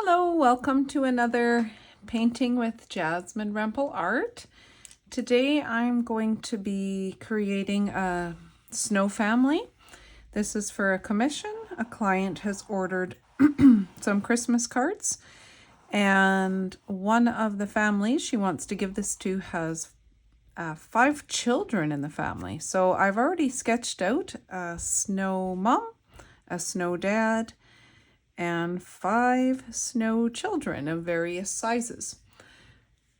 Hello, welcome to another Painting with Jasmine Rempel Art. Today I'm going to be creating a snow family. This is for a commission. A client has ordered some Christmas cards, and one of the families she wants to give this to has 5 children in the family. So I've already sketched out a snow mom, a snow dad, and 5 snow children of various sizes.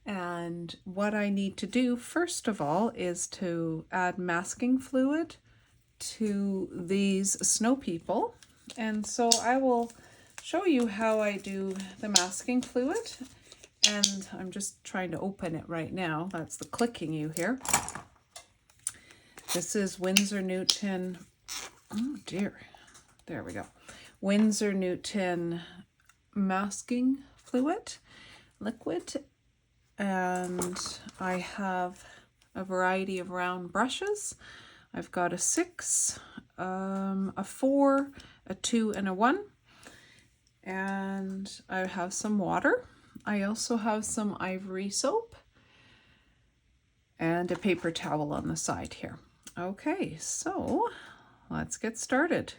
And what I need to do first of all is to add masking fluid to these snow people. And so I will show you how I do the masking fluid. And I'm just trying to open it right now. That's the clicking you hear. This is Windsor Newton. Oh dear. There we go. Windsor Newton masking fluid, liquid, and I have a variety of round brushes. I've got a 6, a 4, a 2, and a 1, and I have some water. I also have some ivory soap and a paper towel on the side here. Okay, so let's get started.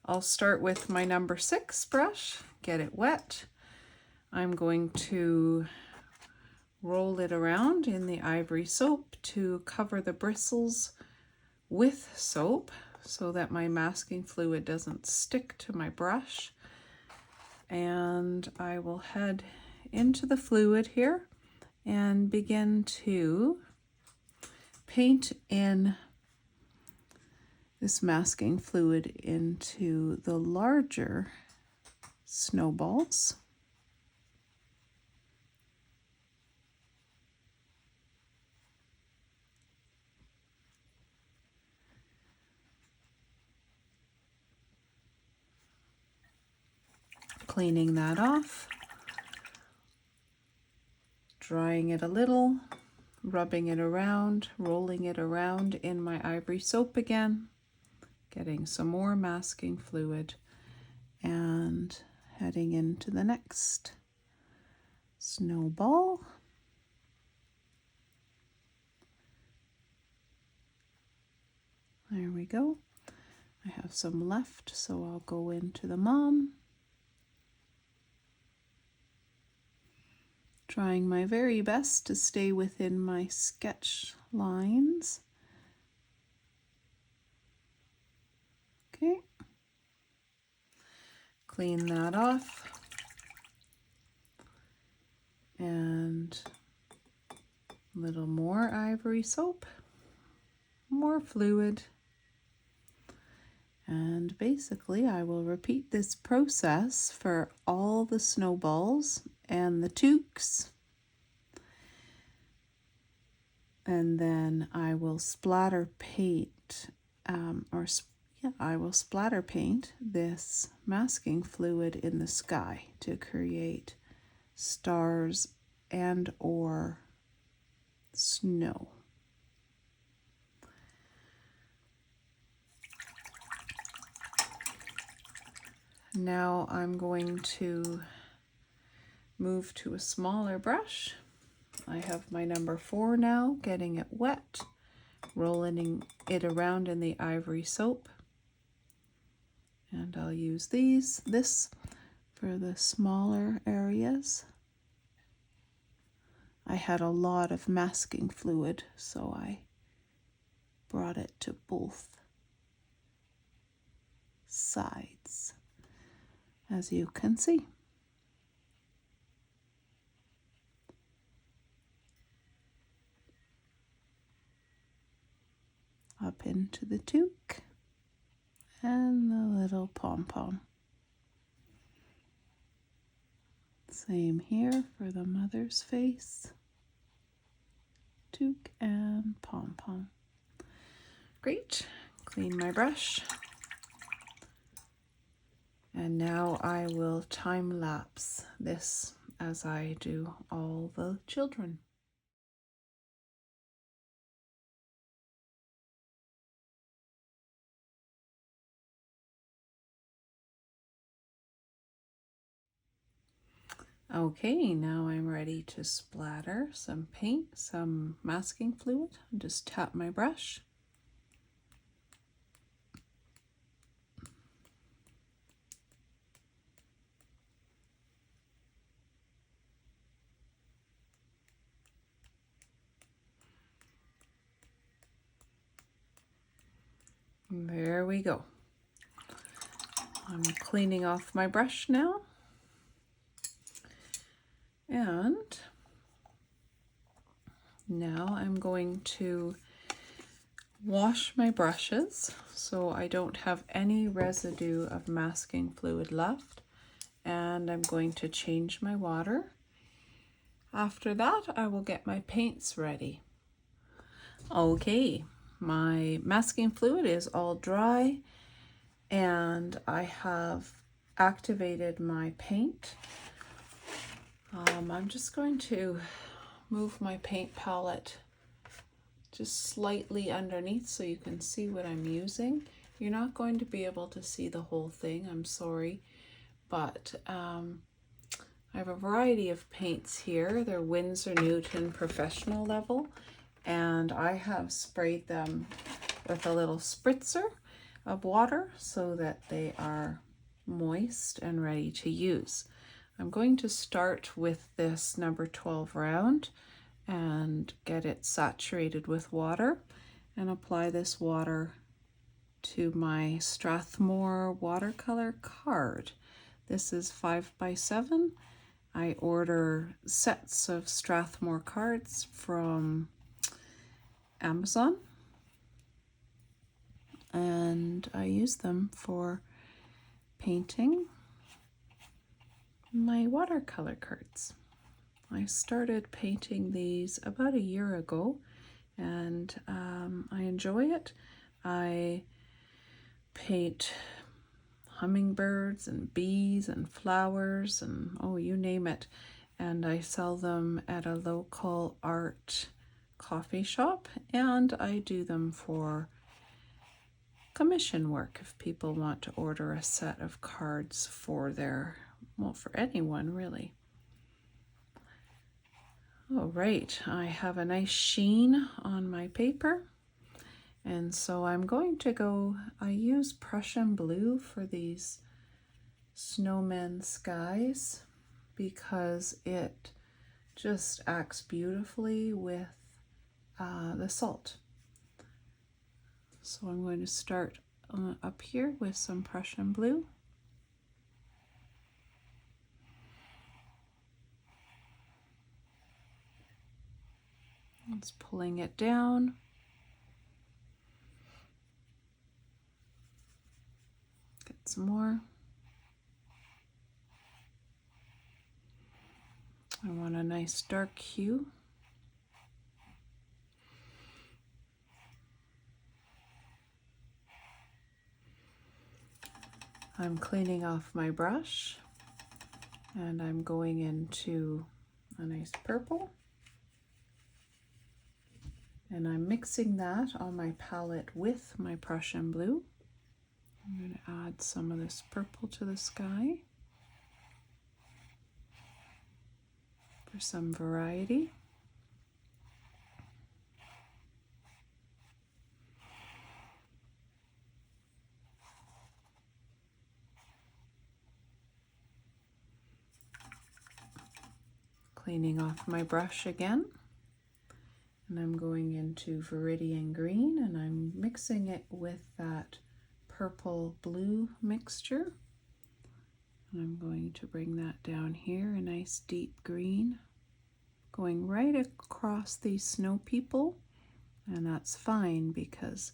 I'll start with my number 6 brush, get it wet. I'm going to roll it around in the ivory soap to cover the bristles with soap so that my masking fluid doesn't stick to my brush. And I will head into the fluid here and begin to paint in this masking fluid into the larger snowballs. Cleaning that off, drying it a little, rubbing it around, rolling it around in my ivory soap again, getting some more masking fluid, and heading into the next snowball. There we go. I have some left, so I'll go into the mom. Trying my very best to stay within my sketch lines. Okay. Clean that off. And a little more ivory soap, more fluid. And basically I will repeat this process for all the snowballs and the toques. And then I will splatter paint, I will splatter paint this masking fluid in the sky to create stars and or snow. Now I'm going to move to a smaller brush. I have my number 4 now, getting it wet, rolling it around in the ivory soap. And I'll use this for the smaller areas. I had a lot of masking fluid, so I brought it to both sides, as you can see. Up into the toque and the little pom-pom. Same here for the mother's face, toque and pom-pom. Great, clean my brush. And now I will time lapse this as I do all the children. Okay, now I'm ready to splatter some paint, some masking fluid. Just tap my brush. There we go. I'm cleaning off my brush now. And now I'm going to wash my brushes so I don't have any residue of masking fluid left. And I'm going to change my water. After that, I will get my paints ready. Okay, my masking fluid is all dry and I have activated my paint. I'm just going to move my paint palette just slightly underneath so you can see what I'm using. You're not going to be able to see the whole thing, I'm sorry, but I have a variety of paints here. They're Windsor Newton professional level, and I have sprayed them with a little spritzer of water so that they are moist and ready to use. I'm going to start with this number 12 round and get it saturated with water and apply this water to my Strathmore watercolor card. This is 5x7. I order sets of Strathmore cards from Amazon and I use them for painting my watercolor cards. I started painting these about a year ago and I enjoy it. I paint hummingbirds and bees and flowers and oh, you name it. And I sell them at a local art coffee shop, and I do them for commission work if people want to order a set of cards for their, well, for anyone really. All right, I have a nice sheen on my paper. And so I'm going to go, I use Prussian blue for these snowman skies because it just acts beautifully with the salt. So I'm going to start up here with some Prussian blue. Just pulling it down. Get some more. I want a nice dark hue. I'm cleaning off my brush and I'm going into a nice purple. And I'm mixing that on my palette with my Prussian blue. I'm going to add some of this purple to the sky for some variety. Cleaning off my brush again. And I'm going into Viridian Green and I'm mixing it with that purple blue mixture. And I'm going to bring that down here, a nice deep green, going right across these snow people. And that's fine because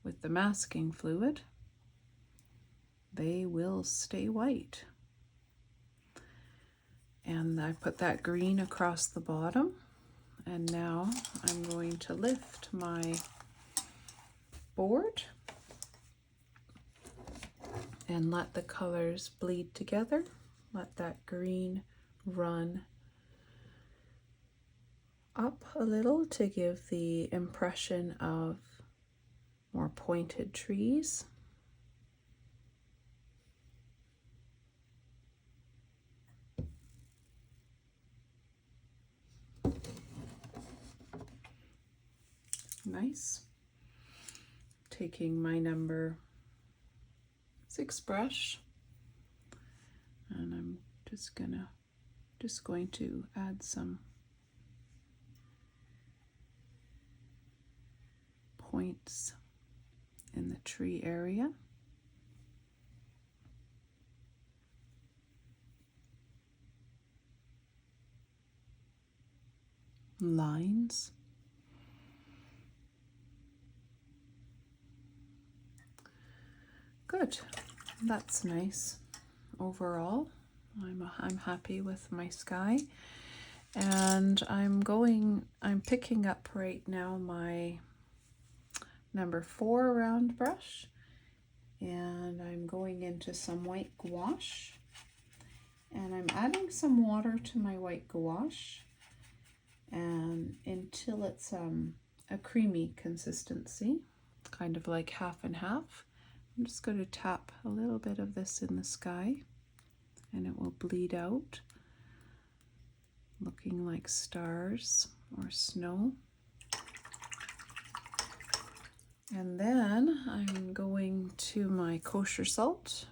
with the masking fluid, they will stay white. And I put that green across the bottom. And now I'm going to lift my board and let the colors bleed together. Let that green run up a little to give the impression of more pointed trees. nice. Taking my number 6 brush, and I'm just going to add some points in the tree area. Lines. Good. That's nice. Overall, I'm happy with my sky. And I'm picking up right now my number 4 round brush, and I'm going into some white gouache, and I'm adding some water to my white gouache, and until it's a creamy consistency, kind of like half and half. I'm just going to tap a little bit of this in the sky, and it will bleed out, looking like stars or snow. And then I'm going to my kosher salt,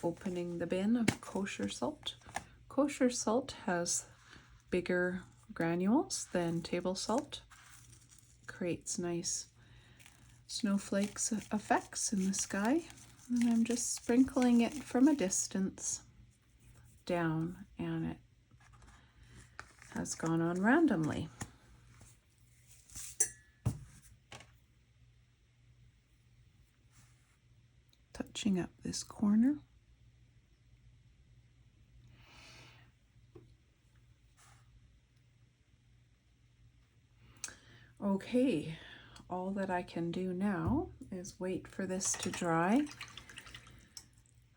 opening the bin of kosher salt. Kosher salt has bigger granules than table salt, creates nice snowflakes effects in the sky, and I'm just sprinkling it from a distance down, and it has gone on randomly. Touching up this corner. Okay, all that I can do now is wait for this to dry.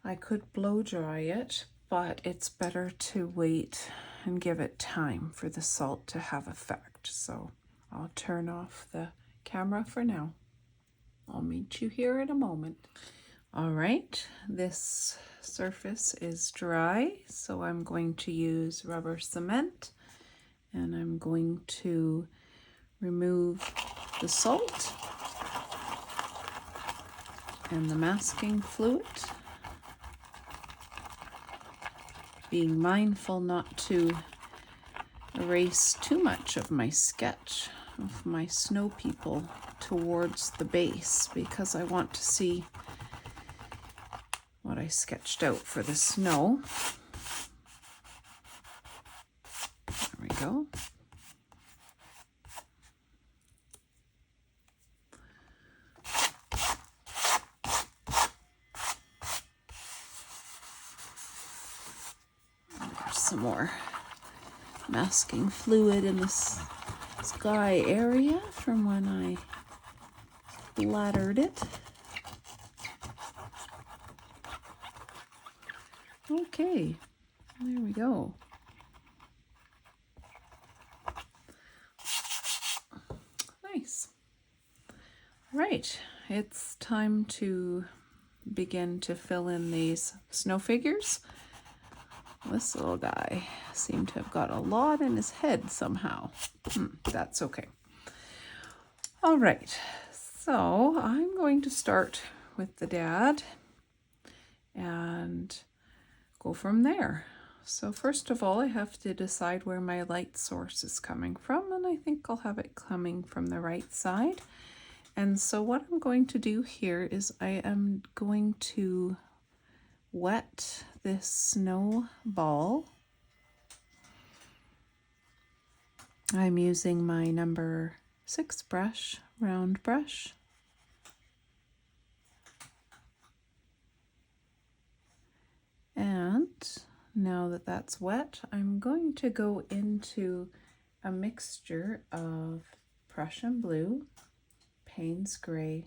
I could blow dry it, but it's better to wait and give it time for the salt to have effect. So I'll turn off the camera for now. I'll meet you here in a moment. All right, this surface is dry, so I'm going to use rubber cement, and I'm going to remove the salt and the masking fluid, being mindful not to erase too much of my sketch of my snow people towards the base, because I want to see what I sketched out for the snow. There we go. There's some more masking fluid in this sky area from when I bladdered it. Okay, there we go. Nice. Right, it's time to begin to fill in these snow figures. This little guy seemed to have got a lot in his head somehow. That's okay. All right, so I'm going to start with the dad and go from there. So first of all, I have to decide where my light source is coming from, and I think I'll have it coming from the right side. And so what I'm going to do here is I am going to wet this snow ball. I'm using my number 6 brush, round brush. And now that that's wet, I'm going to go into a mixture of Prussian blue, Payne's gray,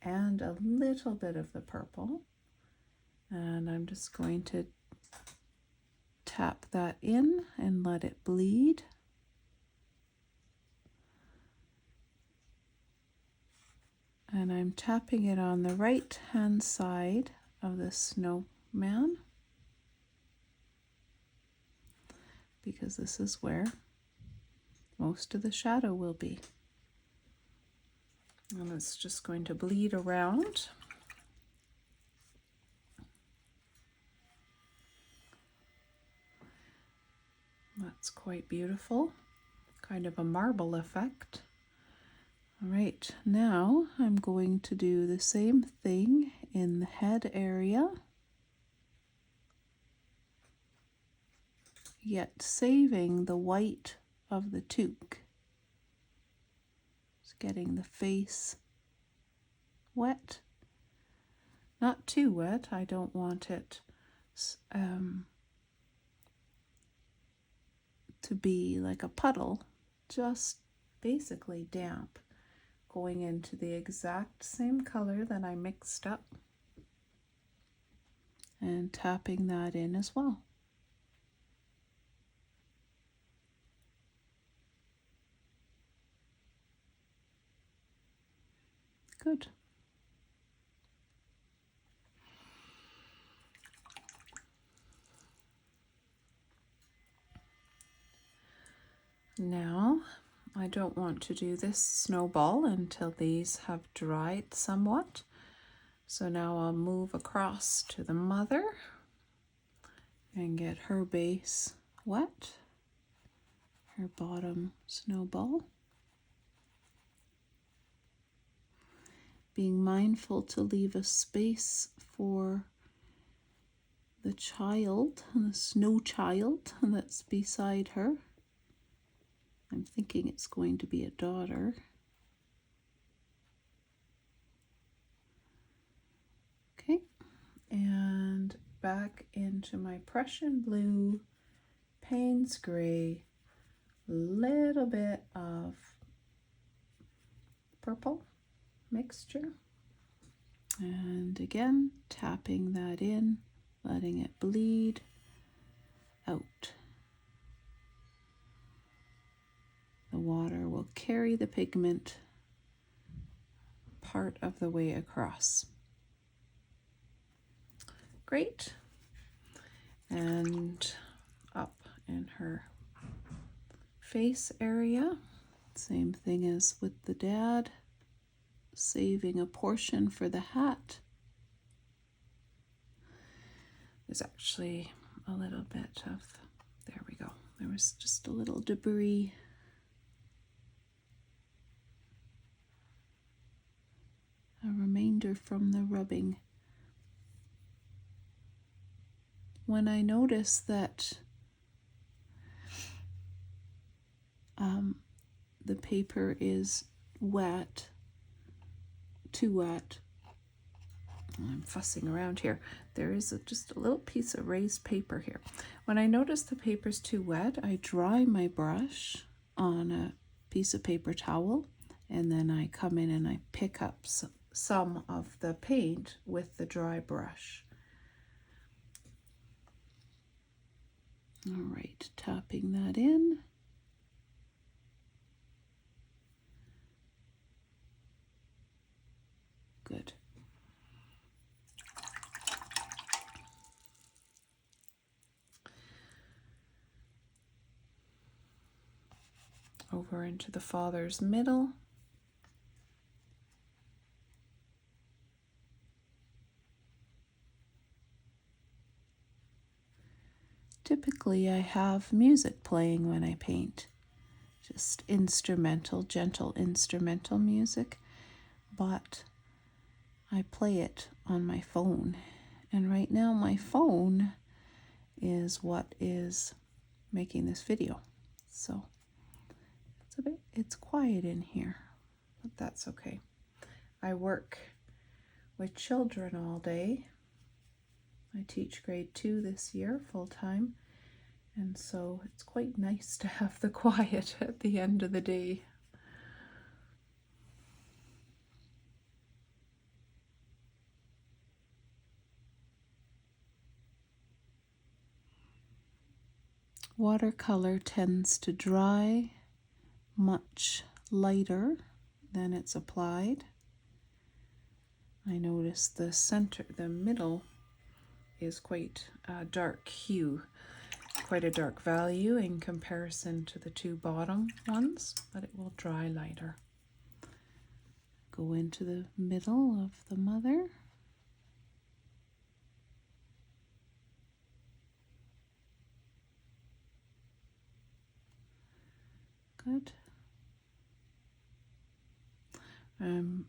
and a little bit of the purple. And I'm just going to tap that in and let it bleed. And I'm tapping it on the right hand side of the snowman, because this is where most of the shadow will be. And it's just going to bleed around. That's quite beautiful, kind of a marble effect. All right, now I'm going to do the same thing in the head area, yet saving the white of the toque. Just getting the face wet, not too wet. I don't want it to be like a puddle, just basically damp, going into the exact same color that I mixed up and tapping that in as well. Good. Now, I don't want to do this snowball until these have dried somewhat. So now I'll move across to the mother and get her base wet, her bottom snowball. Being mindful to leave a space for the child, the snow child that's beside her. I'm thinking it's going to be a daughter. Okay, and back into my Prussian blue, Payne's gray, little bit of purple mixture. And again, tapping that in, letting it bleed out. The water will carry the pigment part of the way across. Great. And up in her face area, same thing as with the dad, saving a portion for the hat. There's actually a little bit of, there we go, there was just a little debris. A remainder from the rubbing. When I notice that the paper is wet, too wet, I'm fussing around here. There is just a little piece of raised paper here. When I notice the paper's too wet, I dry my brush on a piece of paper towel, and then I come in and I pick up some of the paint with the dry brush. All right, tapping that in. Good. Over into the father's middle. Typically, I have music playing when I paint, just instrumental, gentle instrumental music, but I play it on my phone, and right now my phone is what is making this video, so it's quiet in here, but that's okay. I work with children all day. I teach grade 2 this year full-time, and so it's quite nice to have the quiet at the end of the day. Watercolor tends to dry much lighter than it's applied. I notice the center, the middle is quite a dark hue, quite a dark value in comparison to the two bottom ones, but it will dry lighter. go into the middle of the mother. Good. I'm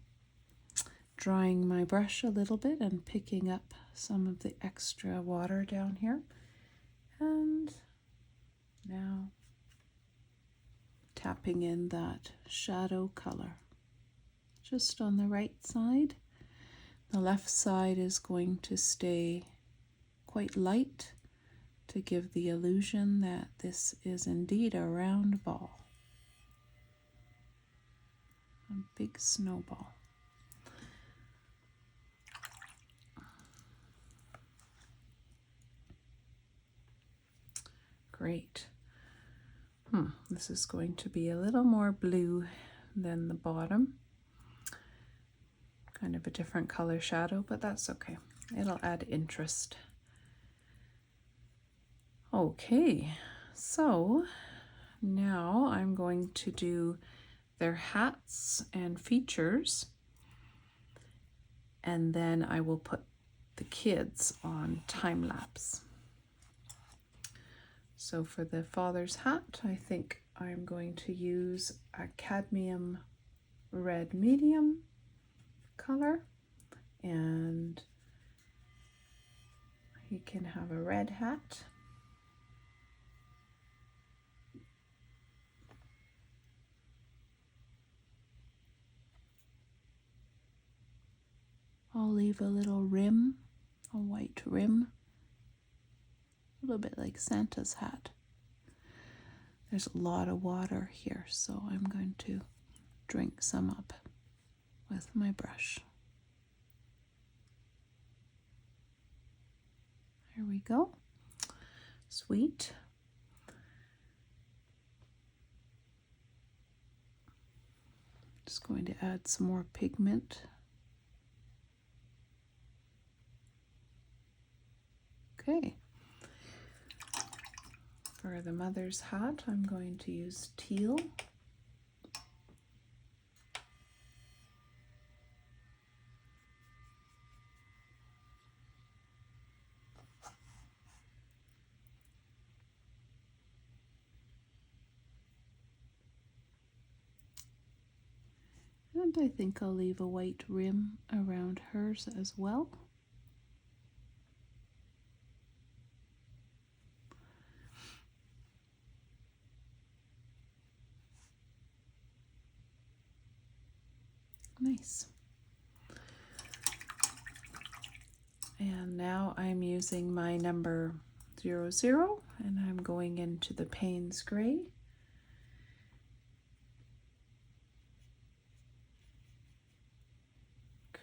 drying my brush a little bit and picking up some of the extra water down here. And now tapping in that shadow color just on the right side. The left side is going to stay quite light to give the illusion that this is indeed a round ball, a big snowball. Great. This is going to be a little more blue than the bottom. Kind of a different color shadow, but that's okay. It'll add interest. Okay, so now I'm going to do their hats and features, and then I will put the kids on time lapse. So for the father's hat, I think I'm going to use a cadmium red medium color, and he can have a red hat. I'll leave a little rim, a white rim, a little bit like Santa's hat. There's a lot of water here, so I'm going to drink some up with my brush. Here we go. Sweet. Just going to add some more pigment. Okay. For the mother's hat, I'm going to use teal. And I think I'll leave a white rim around hers as well. Nice. And now I'm using my number 00, and I'm going into the Payne's gray.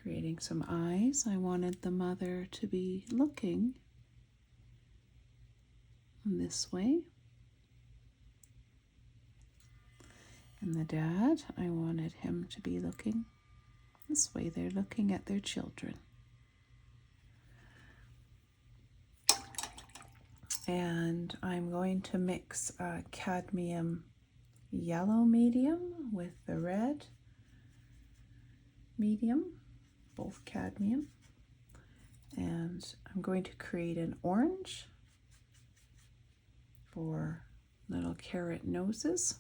Creating some eyes. I wanted the mother to be looking this way. And the dad, I wanted him to be looking this way. They're looking at their children. And I'm going to mix a cadmium yellow medium with the red medium, both cadmium. And I'm going to create an orange for little carrot noses.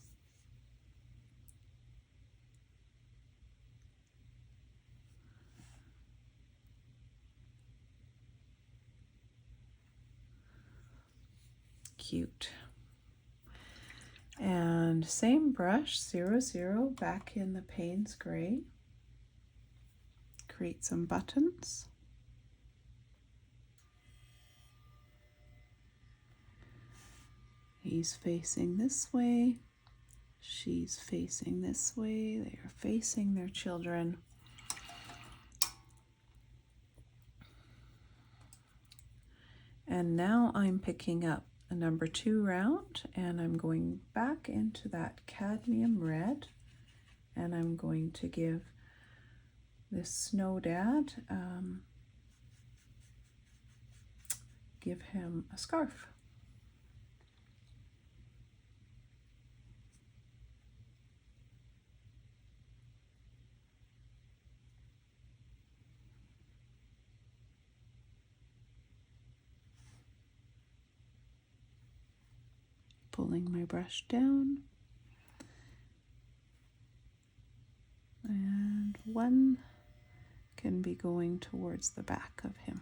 Cute. And same brush, 00, back in the Payne's gray. Create some buttons. He's facing this way. She's facing this way. They are facing their children. And now I'm picking up a number 2 round, and I'm going back into that cadmium red, and I'm going to give this snow dad, give him a scarf. pulling my brush down. And one can be going towards the back of him.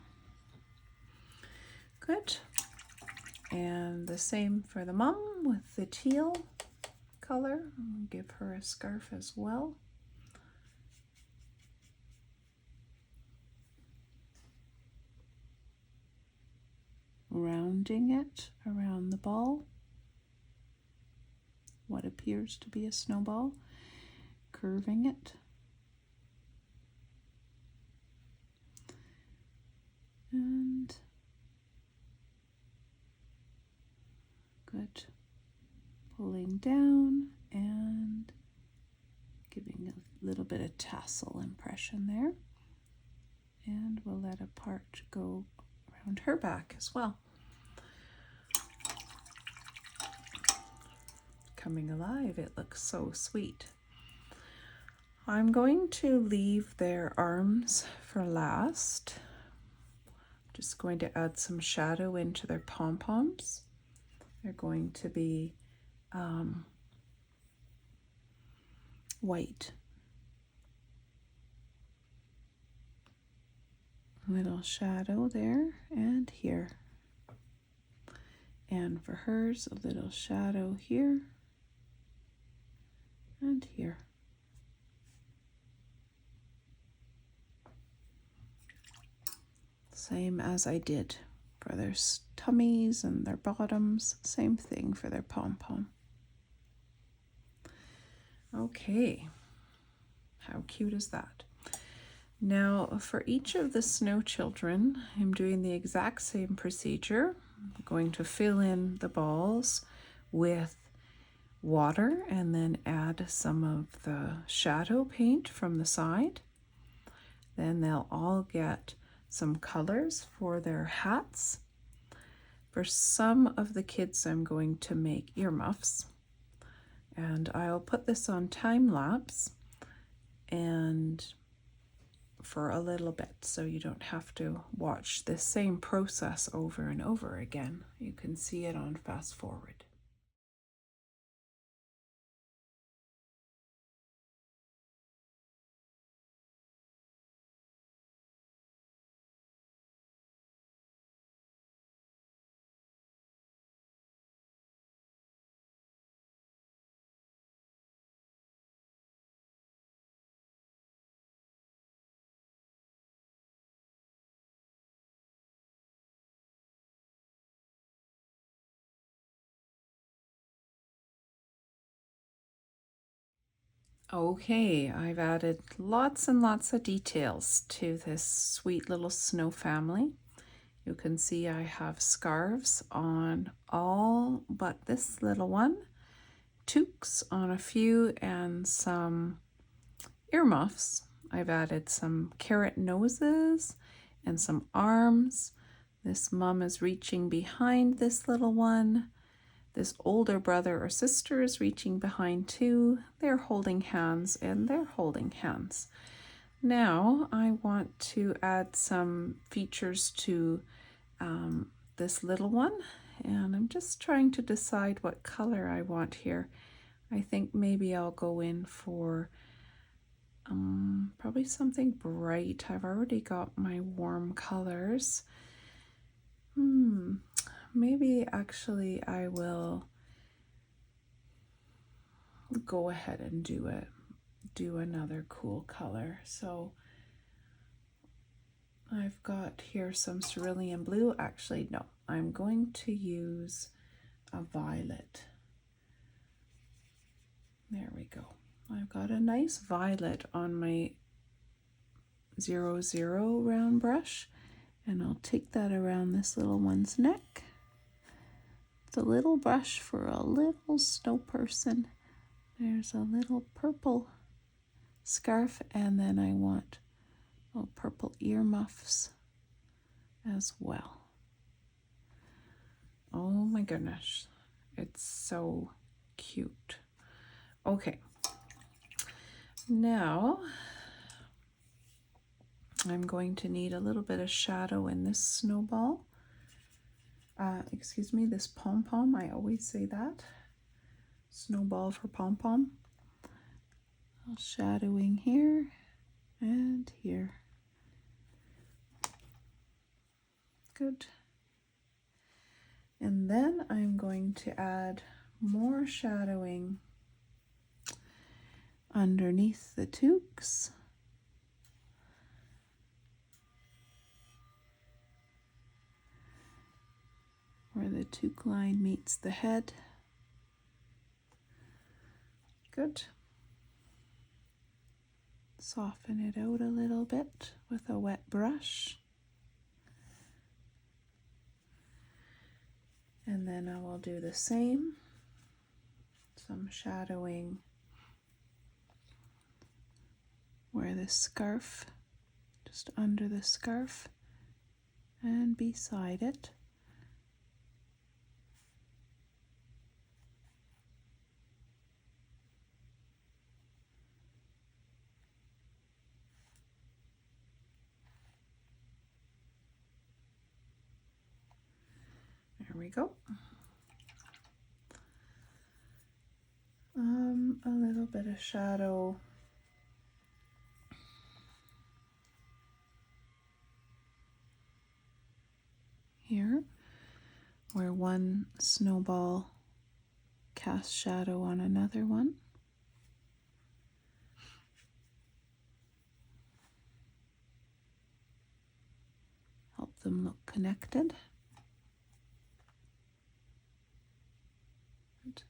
Good. And the same for the mom with the teal color. I'll give her a scarf as well. Rounding it around the ball, what appears to be a snowball, curving it. And good. Pulling down and giving a little bit of tassel impression there. And we'll let a part go around her back as well. Coming alive, it looks so sweet. I'm going to leave their arms for last. Just going to add some shadow into their pom-poms. They're going to be white. Little shadow there and here. And for hers, a little shadow here and here. Same as I did for their tummies and their bottoms. Same thing for their pom-pom. Okay, how cute is that? Now for each of the snow children, I'm doing the exact same procedure. I'm going to fill in the balls with water and then add some of the shadow paint from the side. Then they'll all get some colors for their hats. For some of the kids, I'm going to make earmuffs, and I'll put this on time lapse and for a little bit, so you don't have to watch the same process over and over again. You can see it on fast forward. Okay, I've added lots and lots of details to this sweet little snow family. You can see I have scarves on all but this little one, toques on a few, and some earmuffs. I've added some carrot noses and some arms. This mom is reaching behind this little one. This older brother or sister is reaching behind too. They're holding hands and they're holding hands. Now I want to add some features to this little one, and I'm just trying to decide what color I want here. I think maybe I'll go in for probably something bright. I've already got my warm colors. Maybe actually I will go ahead and do another cool color. So I've got here some cerulean blue. Actually, no, I'm going to use a violet. There we go. I've got a nice violet on my 00 round brush, and I'll take that around this little one's neck. It's a little brush for a little snow person. There's a little purple scarf, and then I want purple earmuffs as well. Oh my goodness, it's so cute. Okay, now I'm going to need a little bit of shadow in this snowball. excuse me, this pom-pom, I always say that. Snowball for pom-pom. Shadowing here and here. Good. And then I'm going to add more shadowing underneath the toques. Where the toque line meets the head. Good. Soften it out a little bit with a wet brush. And then I will do the same. Some shadowing where the scarf, just under the scarf and beside it. There we go. A little bit of shadow here, where one snowball casts shadow on another one. Help them look connected. Good.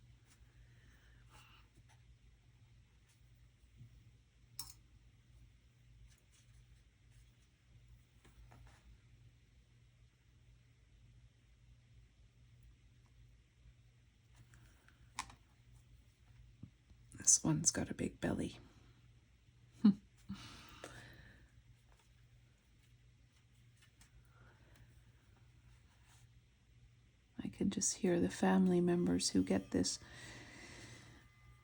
This one's got a big belly. I could just hear the family members who get this.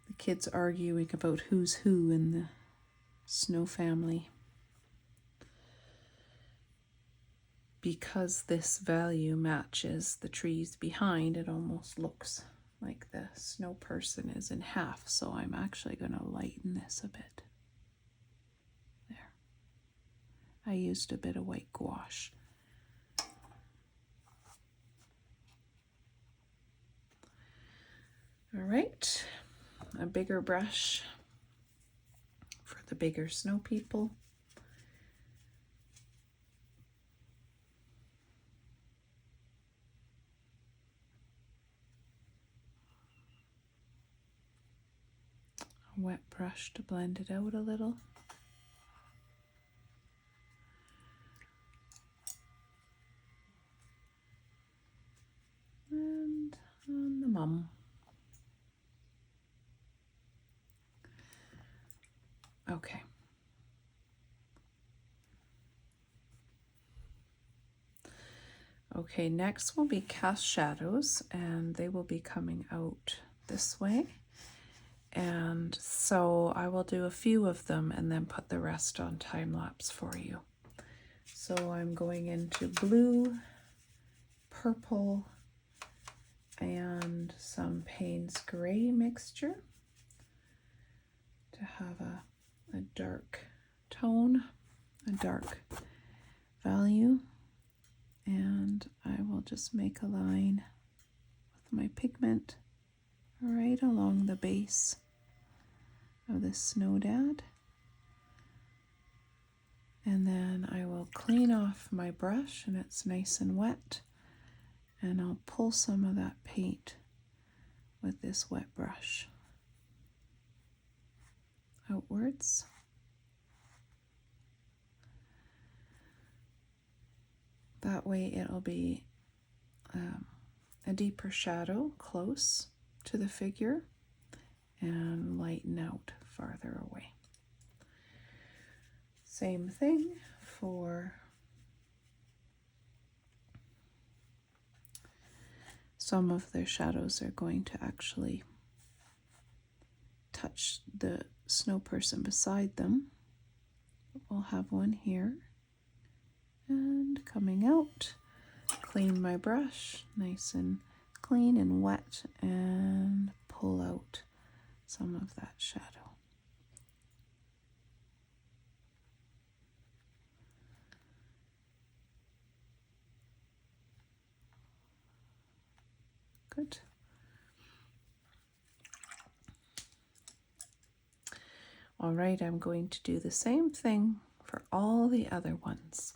The kids arguing about who's who in the Snow family. Because this value matches the trees behind, it almost looks like the snow person is in half, so I'm actually going to lighten this a bit. There. I used a bit of white gouache. All right, a bigger brush for the bigger snow people. A wet brush to blend it out a little. And on the mum. Okay. Okay, next will be cast shadows, and they will be coming out this way. And so I will do a few of them and then put the rest on time lapse for you. So I'm going into blue, purple, and some Payne's gray mixture to have a dark tone, a dark value. And I will just make a line with my pigment right along the base of the snow dad. And then I will clean off my brush, and it's nice and wet, and I'll pull some of that paint with this wet brush outwards. That way it'll be a deeper shadow close to the figure and lighten out farther away. Same thing for some of their shadows are going to actually touch the snow person beside them. We'll have one here and coming out, clean my brush nice and clean and wet and pull out some of that shadow. Good. All right, I'm going to do the same thing for all the other ones.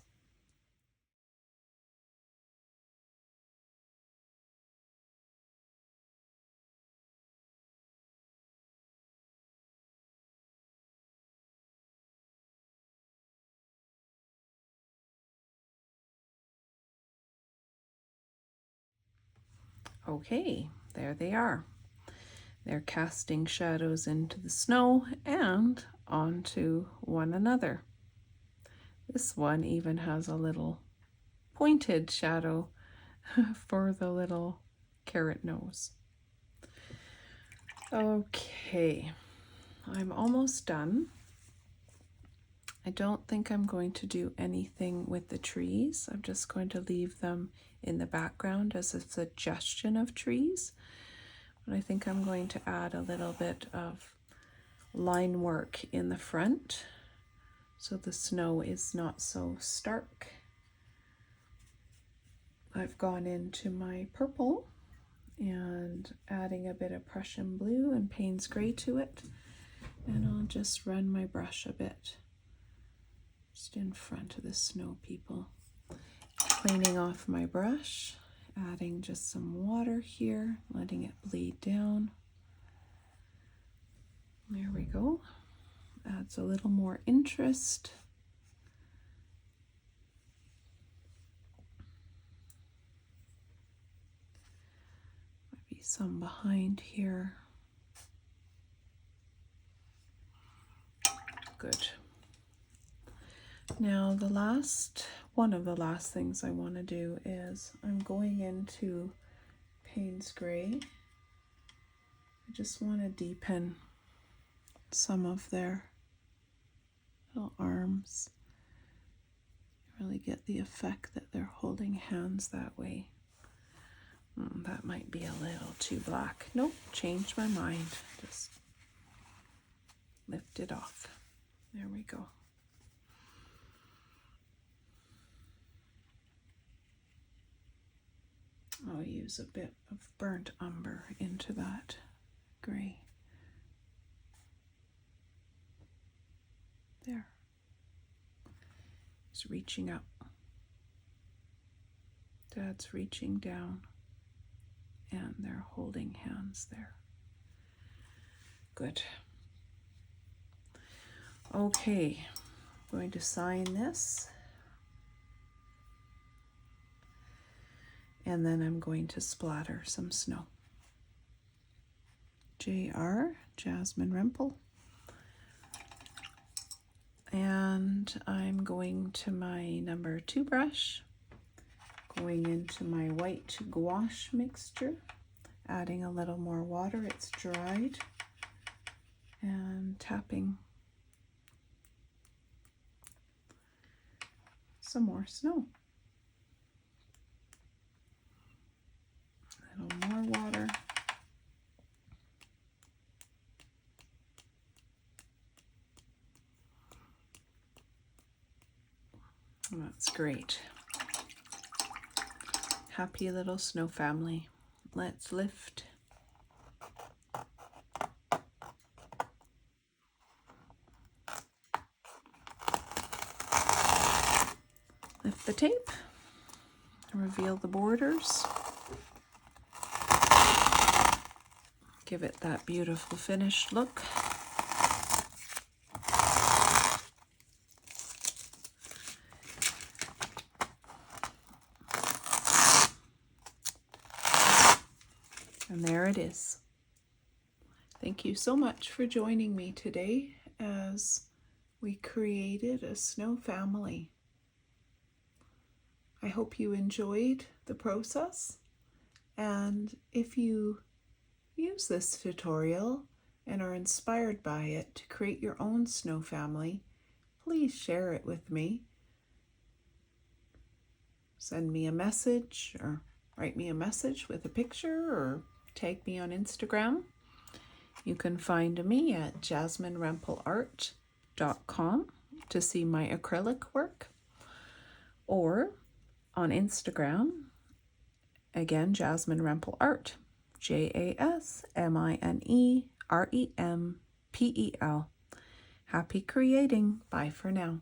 Okay, there they are. They're casting shadows into the snow and onto one another. This one even has a little pointed shadow for the little carrot nose. Okay, I'm almost done. I don't think I'm going to do anything with the trees. I'm just going to leave them in the background as a suggestion of trees. But I think I'm going to add a little bit of line work in the front so the snow is not so stark. I've gone into my purple and adding a bit of Prussian blue and Payne's gray to it. And I'll just run my brush a bit just in front of the snow people. Cleaning off my brush, adding just some water here, letting it bleed down. There we go. Adds a little more interest. Maybe some behind here. Good. Now one of the last things I want to do is I'm going into Payne's gray. I just want to deepen some of their little arms. Really get the effect that they're holding hands that way. That might be a little too black. Nope, changed my mind. Just lift it off. There we go. I'll use a bit of burnt umber into that gray. There. It's reaching up. Dad's reaching down. And they're holding hands there. Good. Okay, I'm going to sign this. And then I'm going to splatter some snow. JR, Jasmine Rempel. And I'm going to my number 2 brush, going into my white gouache mixture, adding a little more water, it's dried, and tapping some more snow. A little more water. That's great. Happy little snow family. Let's lift. Lift the tape. Reveal the borders. Give it that beautiful finished look. And there it is. Thank you so much for joining me today as we created a snow family. I hope you enjoyed the process, and if you use this tutorial and are inspired by it to create your own snow family, please share it with me send me a message or write me a message with a picture or tag me on Instagram. You can find me at jasminerempelart.com to see my acrylic work, or on Instagram, again, Jasmine Rempel Art, JasmineRempel. Happy creating. Bye for now.